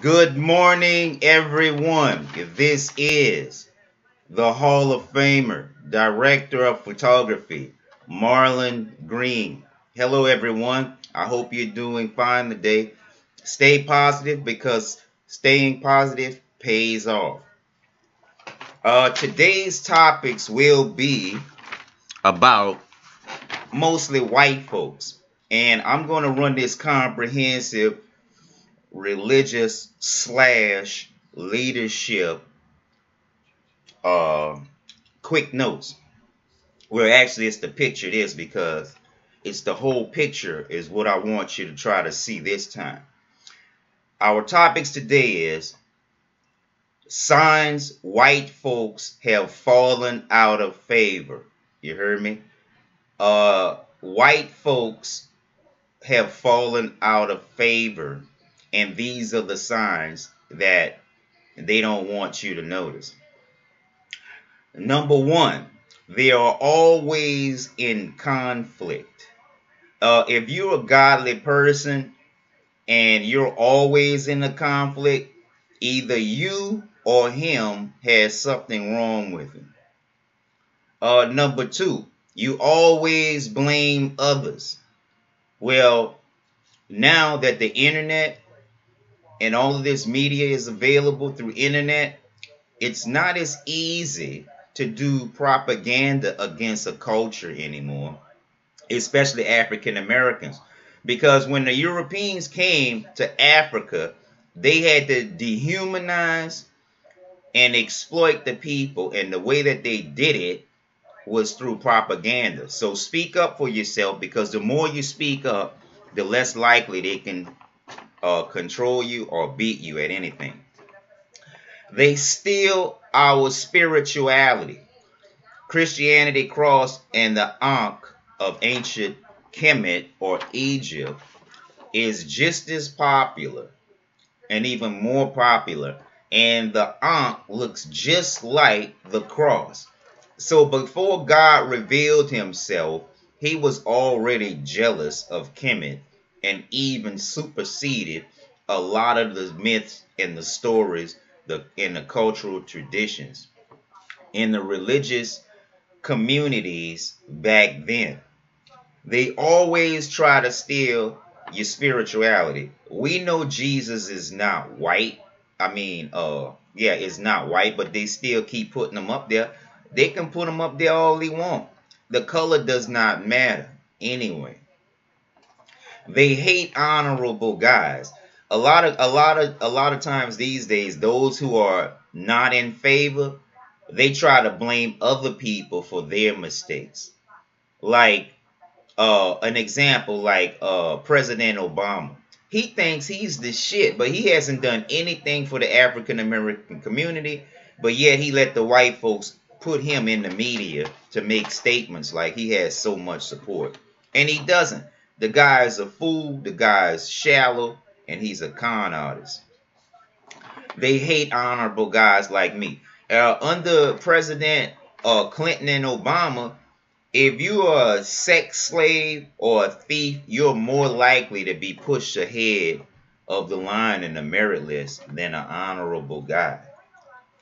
Good morning, everyone. This is the Hall of Famer, Director of Photography, Marlon Green. Hello, everyone. I hope you're doing fine today. Stay positive because staying positive pays off. Today's topics will be about mostly white folks, and I'm going to run this comprehensive religious slash leadership uh quick notes where actually it's the picture this because it's the whole picture is what I want you to try to see this time. Our topics today is signs white folks have fallen out of favor. You heard me? White folks have fallen out of favor, and these are the signs that they don't want you to notice. Number one, they are always in conflict. If you're a godly person and you're always in a conflict, either you or him has something wrong with him. Number two, you always blame others. Well, now that the internet and all of this media is available through internet, it's not as easy to do propaganda against a culture anymore, especially African Americans. Because when the Europeans came to Africa, they had to dehumanize and exploit the people, and the way that they did it was through propaganda. So speak up for yourself, because the more you speak up, the less likely they can control you or beat you at anything. They steal our spirituality. Christianity cross and the Ankh of ancient Kemet or Egypt is just as popular and even more popular, and the Ankh looks just like the cross. So before God revealed himself, he was already jealous of Kemet and even superseded a lot of the myths and the stories in the cultural traditions in the religious communities back then. They always try to steal your spirituality. We know Jesus is not white. It's not white, but they still keep putting him up there. They can put him up there all they want. The color does not matter anyway. They hate honorable guys. A lot of times these days, those who are not in favor, they try to blame other people for their mistakes. Like an example, like President Obama. He thinks he's the shit, but he hasn't done anything for the African American community. But yet he let the white folks put him in the media to make statements like he has so much support. And he doesn't. The guy is a fool, the guy is shallow, and he's a con artist. They hate honorable guys like me. Under President Clinton and Obama, if you are a sex slave or a thief, you're more likely to be pushed ahead of the line in the merit list than an honorable guy.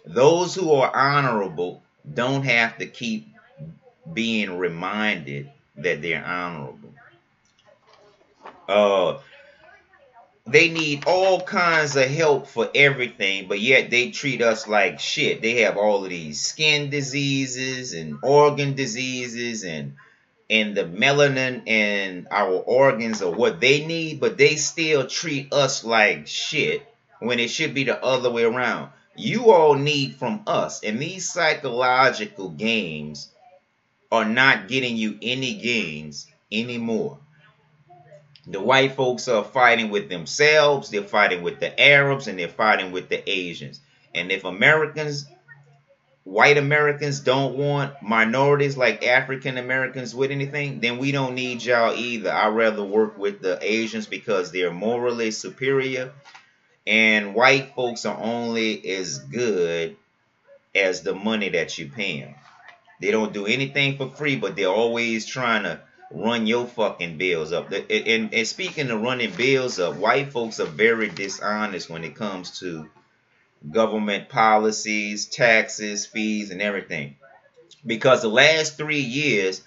Those who are honorable don't have to keep being reminded that they're honorable. They need all kinds of help for everything, but yet they treat us like shit. They have all of these skin diseases and organ diseases, and the melanin and our organs are what they need, but they still treat us like shit when it should be the other way around. You all need from us, and these psychological games are not getting you any gains anymore. The white folks are fighting with themselves, they're fighting with the Arabs, and they're fighting with the Asians. And if white Americans don't want minorities like African Americans with anything, then we don't need y'all either. I'd rather work with the Asians because they're morally superior, and white folks are only as good as the money that you pay them. They don't do anything for free, but they're always trying to run your fucking bills up. And speaking of running bills up, white folks are very dishonest when it comes to government policies, taxes, fees, and everything. Because the last 3 years,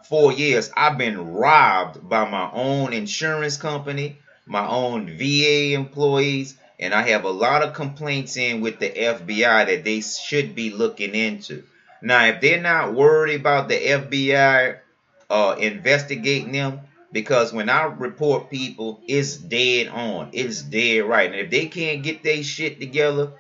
4 years, I've been robbed by my own insurance company, my own VA employees, and I have a lot of complaints in with the FBI that they should be looking into. Now, if they're not worried about the FBI investigating them, because when I report people, it's dead on, it's dead right. And if they can't get their shit together,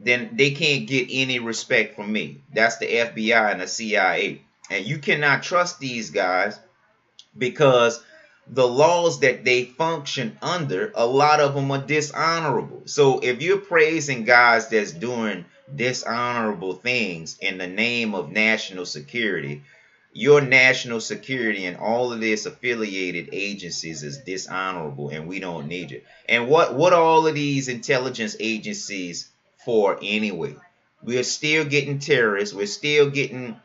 then they can't get any respect from me. That's the FBI and the CIA. And you cannot trust these guys because the laws that they function under, a lot of them are dishonorable. So if you're praising guys that's doing dishonorable things in the name of national security, your national security and all of this affiliated agencies is dishonorable, and we don't need it. And what are all of these intelligence agencies for anyway? We're still getting terrorists. We're still getting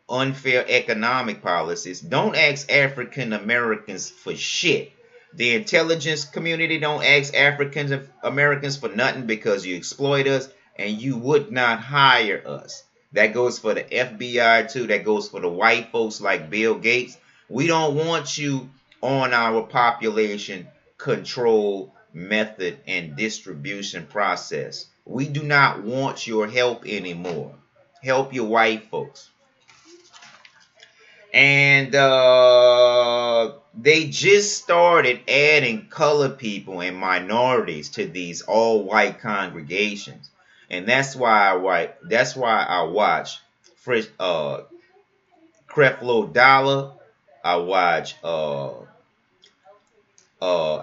unfair economic policies. Don't ask African Americans for shit. The intelligence community don't ask African Americans for nothing because you exploit us and you would not hire us. That goes for the FBI too. That goes for the white folks like Bill Gates. We don't want you on our population control method and distribution process. We do not want your help anymore. Help your white folks. And they just started adding colored people and minorities to these all-white congregations, and that's why I watch Creflo Dollar. I watch I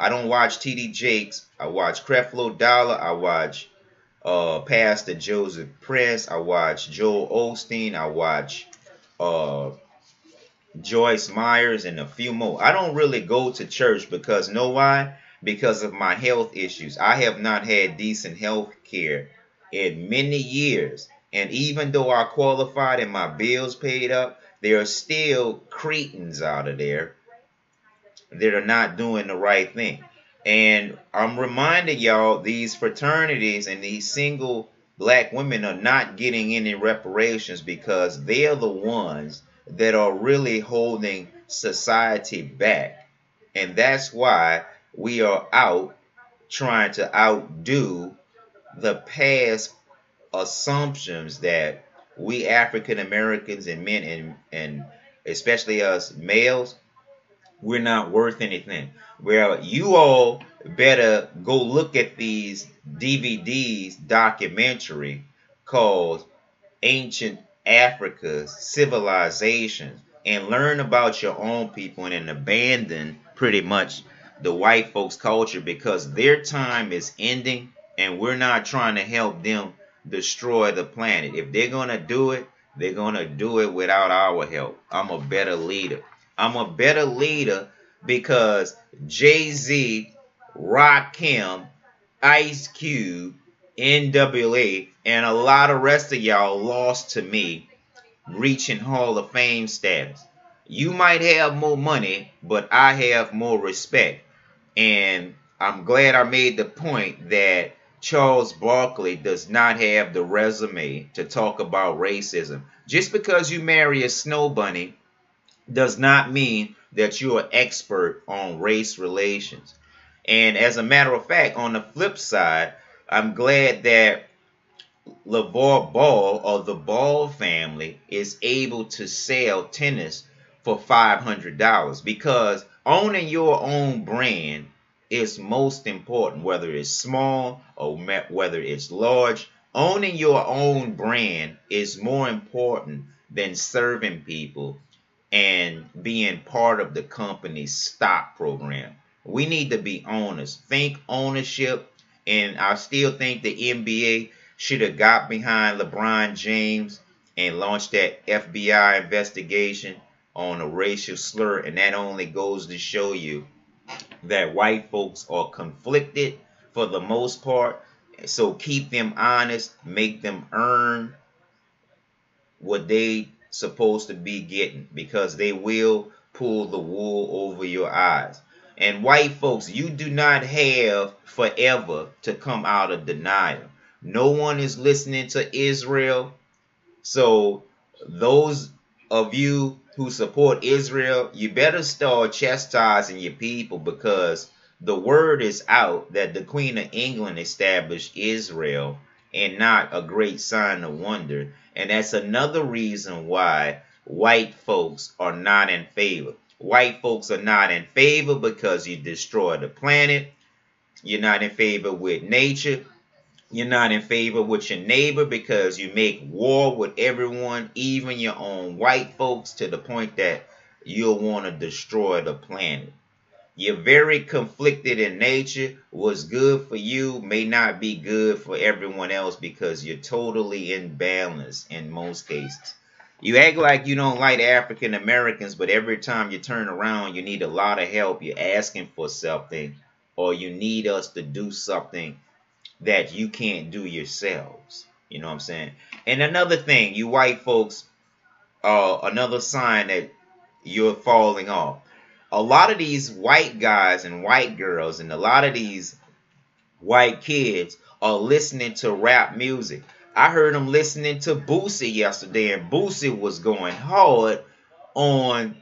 don't watch TD Jakes. I watch Creflo Dollar. I watch Pastor Joseph Prince. I watch Joel Osteen. I watch Joyce Myers, and a few more. I don't really go to church because know why? Because of my health issues. I have not had decent health care in many years. And even though I qualified and my bills paid up, there are still cretins out of there that are not doing the right thing. And I'm reminding y'all, these fraternities and these single black women are not getting any reparations because they're the ones that are really holding society back. And that's why we are out trying to outdo the past assumptions that we African Americans and men and especially us males, we're not worth anything. Well, you all better go look at these DVDs documentary called Ancient Africa's Civilizations and learn about your own people and abandon pretty much the white folks' culture because their time is ending and we're not trying to help them destroy the planet. If they're going to do it, they're going to do it without our help. I'm a better leader. I'm a better leader because Jay-Z, Rakim, Ice Cube, NWA, and a lot of rest of y'all lost to me reaching Hall of Fame status. You might have more money, but I have more respect. And I'm glad I made the point that Charles Barkley does not have the resume to talk about racism. Just because you marry a snow bunny does not mean that you're an expert on race relations. And as a matter of fact, on the flip side, I'm glad that LeVar Ball or the Ball family is able to sell tennis for $500 because owning your own brand is most important, whether it's small or whether it's large. Owning your own brand is more important than serving people and being part of the company's stock program. We need to be owners. Think ownership. And I still think the NBA should have got behind LeBron James and launched that FBI investigation on a racial slur. And that only goes to show you that white folks are conflicted for the most part. So keep them honest. Make them earn what they supposed to be getting, because they will pull the wool over your eyes. And white folks, you do not have forever to come out of denial. No one is listening to Israel. So those of you who support Israel, you better start chastising your people, because the word is out that the Queen of England established Israel, and not a great sign of wonder. And that's another reason why white folks are not in favor. White folks are not in favor because you destroy the planet. You're not in favor with nature. You're not in favor with your neighbor because you make war with everyone, even your own white folks, to the point that you'll want to destroy the planet. You're very conflicted in nature. What's good for you may not be good for everyone else, because you're totally imbalanced in most cases. You act like you don't like African Americans, but every time you turn around, you need a lot of help. You're asking for something, or you need us to do something that you can't do yourselves. You know what I'm saying? And another thing, you white folks, another sign that you're falling off. A lot of these white guys and white girls and a lot of these white kids are listening to rap music. I heard them listening to Boosie yesterday, and Boosie was going hard on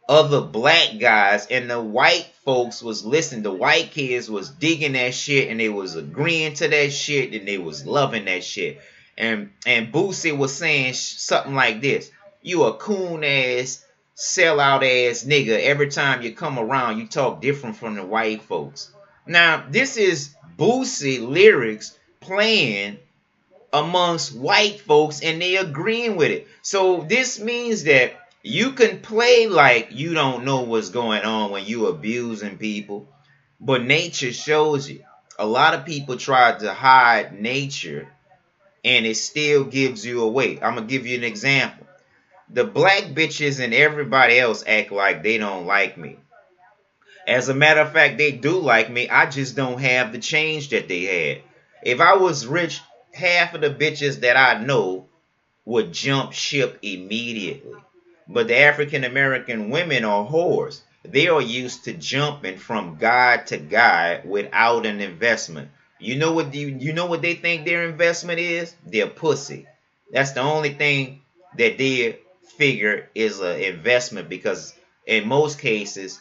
other black guys, and the white folks was listening. The white kids was digging that shit, and they was agreeing to that shit, and they was loving that shit. And Boosie was saying something like this: "You a coon ass, sellout ass nigga. Every time you come around, you talk different from the white folks." Now, this is Boosie lyrics playing amongst white folks, and they agreeing with it. So this means that you can play like you don't know what's going on when you abusing people, but nature shows you. A lot of people try to hide nature, and it still gives you away. I'm gonna give you an example. The black bitches and everybody else act like they don't like me. As a matter of fact, they do like me. I just don't have the change that they had. If I was rich, half of the bitches that I know would jump ship immediately. But the African American women are whores. They are used to jumping from guy to guy without an investment. You know what they think their investment is? Their pussy. That's the only thing that they figure is an investment, because in most cases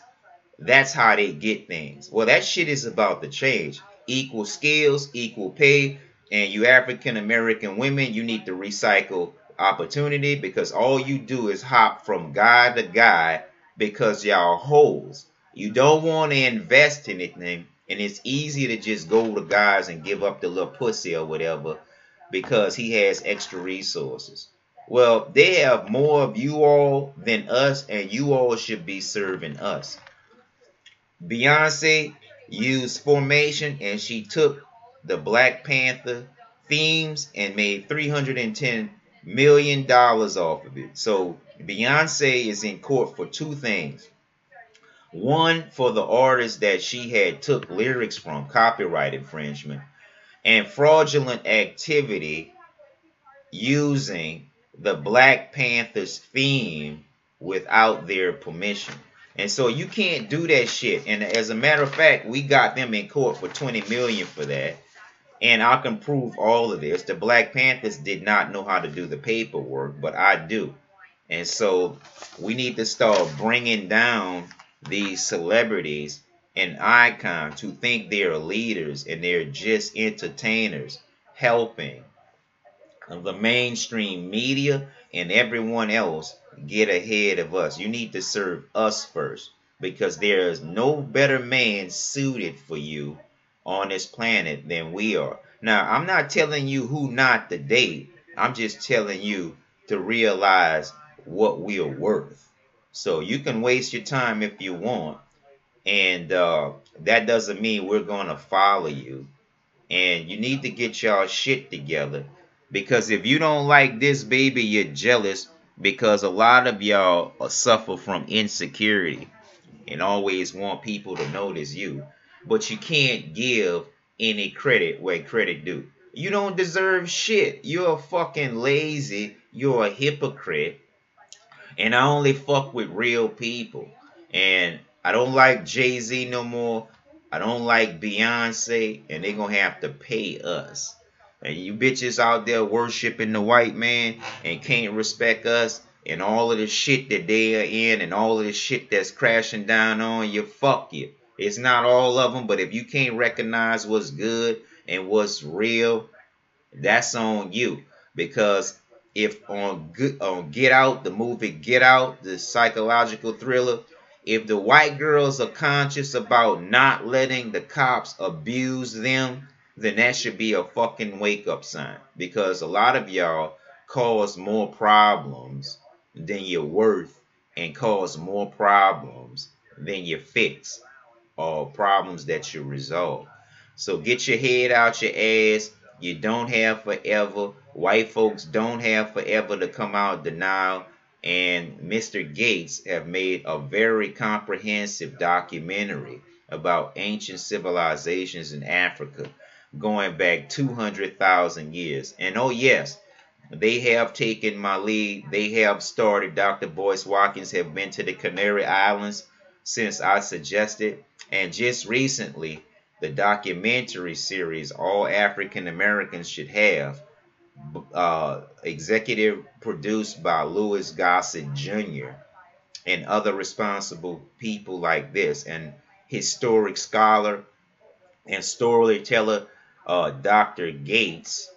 that's how they get things. Well, that shit is about to change. Equal skills, equal pay, and you African American women, you need to recycle opportunity, because all you do is hop from guy to guy because y'all hoes. You don't want to invest in anything, and it's easy to just go to guys and give up the little pussy or whatever because he has extra resources. Well, they have more of you all than us, and you all should be serving us. Beyonce used Formation, and she took the Black Panther themes and made $310 million off of it. So Beyonce is in court for two things. One, for the artist that she had took lyrics from, copyright infringement, and fraudulent activity using the Black Panthers theme without their permission. And so you can't do that shit. And as a matter of fact, we got them in court for $20 million for that. And I can prove all of this. The Black Panthers did not know how to do the paperwork, but I do. And so we need to start bringing down these celebrities and icons who think they're leaders and they're just entertainers, helping the mainstream media and everyone else get ahead of us. You need to serve us first, because there is no better man suited for you on this planet than we are. Now, I'm not telling you who not to date. I'm just telling you to realize what we are worth. So you can waste your time if you want, and that doesn't mean we're going to follow you. And you need to get y'all shit together, because if you don't like this, baby, you're jealous, because a lot of y'all suffer from insecurity and always want people to notice you, but you can't give any credit where credit due. You don't deserve shit. You're fucking lazy. You're a hypocrite. And I only fuck with real people. And I don't like Jay-Z no more. I don't like Beyonce, and they gonna have to pay us. And you bitches out there worshiping the white man and can't respect us and all of the shit that they are in and all of the shit that's crashing down on you, fuck you. It's not all of them, but if you can't recognize what's good and what's real, that's on you. Because if on Get Out, the movie Get Out, the psychological thriller, if the white girls are conscious about not letting the cops abuse them, then that should be a fucking wake up sign. Because a lot of y'all cause more problems than you're worth and cause more problems than you fix or problems that you resolve. So get your head out your ass. You don't have forever. White folks don't have forever to come out denial. And Mr. Gates have made a very comprehensive documentary about ancient civilizations in Africa going back 200,000 years. And oh yes, they have taken my lead. They have started. Dr. Boyce Watkins have been to the Canary Islands since I suggested. And just recently, the documentary series All African Americans Should Have, executive produced by Louis Gossett Jr. and other responsible people like this, and historic scholar and storyteller Dr. Gates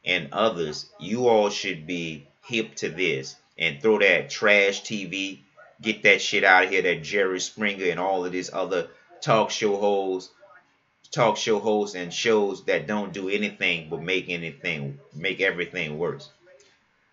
and others, you all should be hip to this and throw that trash TV, get that shit out of here, that Jerry Springer and all of these other talk show hosts, and shows that don't do anything but make everything worse.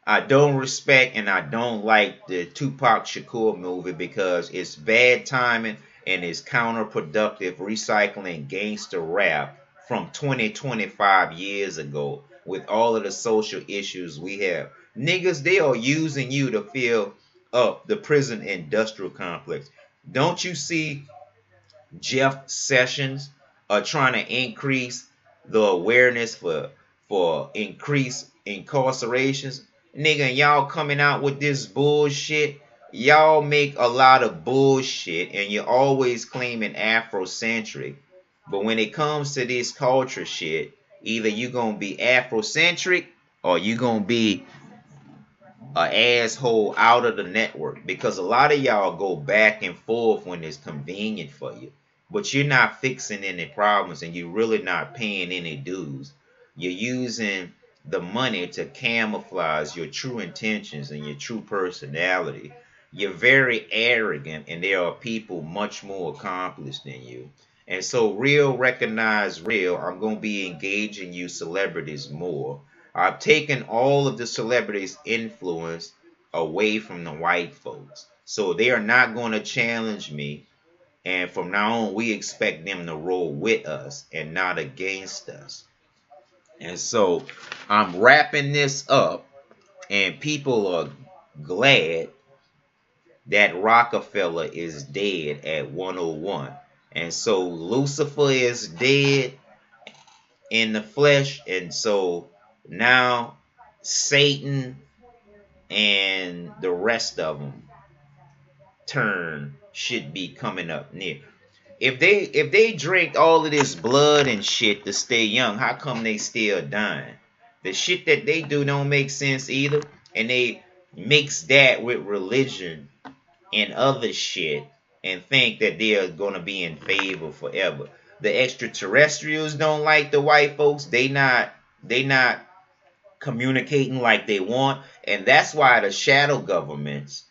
I don't respect and I don't like the Tupac Shakur movie because it's bad timing and it's counterproductive, recycling gangster rap from 25 years ago with all of the social issues we have. Niggas, they are using you to fill up the prison industrial complex. Don't you see Jeff Sessions are trying to increase the awareness for increased incarcerations? Nigga, and y'all coming out with this bullshit. Y'all make a lot of bullshit and you're always claiming Afrocentric. But when it comes to this culture shit, either you gonna be Afrocentric or you gonna be a asshole out of the network, because a lot of y'all go back and forth when it's convenient for you, but you're not fixing any problems and you're really not paying any dues. You're using the money to camouflage your true intentions and your true personality. You're very arrogant and there are people much more accomplished than you. And so real recognize real, I'm going to be engaging you celebrities more. I've taken all of the celebrities' influence away from the white folks. So they are not going to challenge me. And from now on, we expect them to roll with us and not against us. And so I'm wrapping this up, and people are glad that Rockefeller is dead at 101. And so Lucifer is dead in the flesh. And so now Satan and the rest of them turn should be coming up near. If they drink all of this blood and shit to stay young, how come they still dying? The shit that they do don't make sense either, and they mix that with religion and other shit and think that they are gonna be in favor forever. The extraterrestrials don't like the white folks. They not communicating like they want, and that's why the shadow governments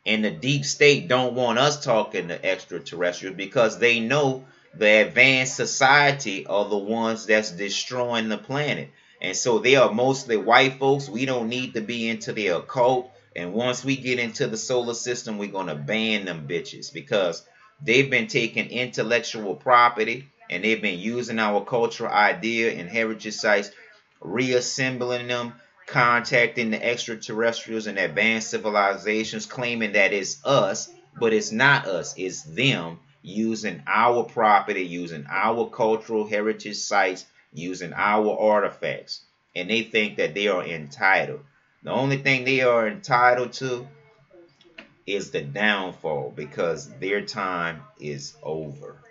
and the deep state don't want us talking to extraterrestrials, because they know the advanced society are the ones that's destroying the planet. And so they are mostly white folks. We don't need to be into the occult. And once we get into the solar system, we're going to ban them bitches, because they've been taking intellectual property and they've been using our cultural idea and heritage sites, reassembling them, contacting the extraterrestrials and advanced civilizations, claiming that it's us, but it's not us, it's them, using our property, using our cultural heritage sites, using our artifacts. And they think that they are entitled. The only thing they are entitled to is the downfall because their time is over.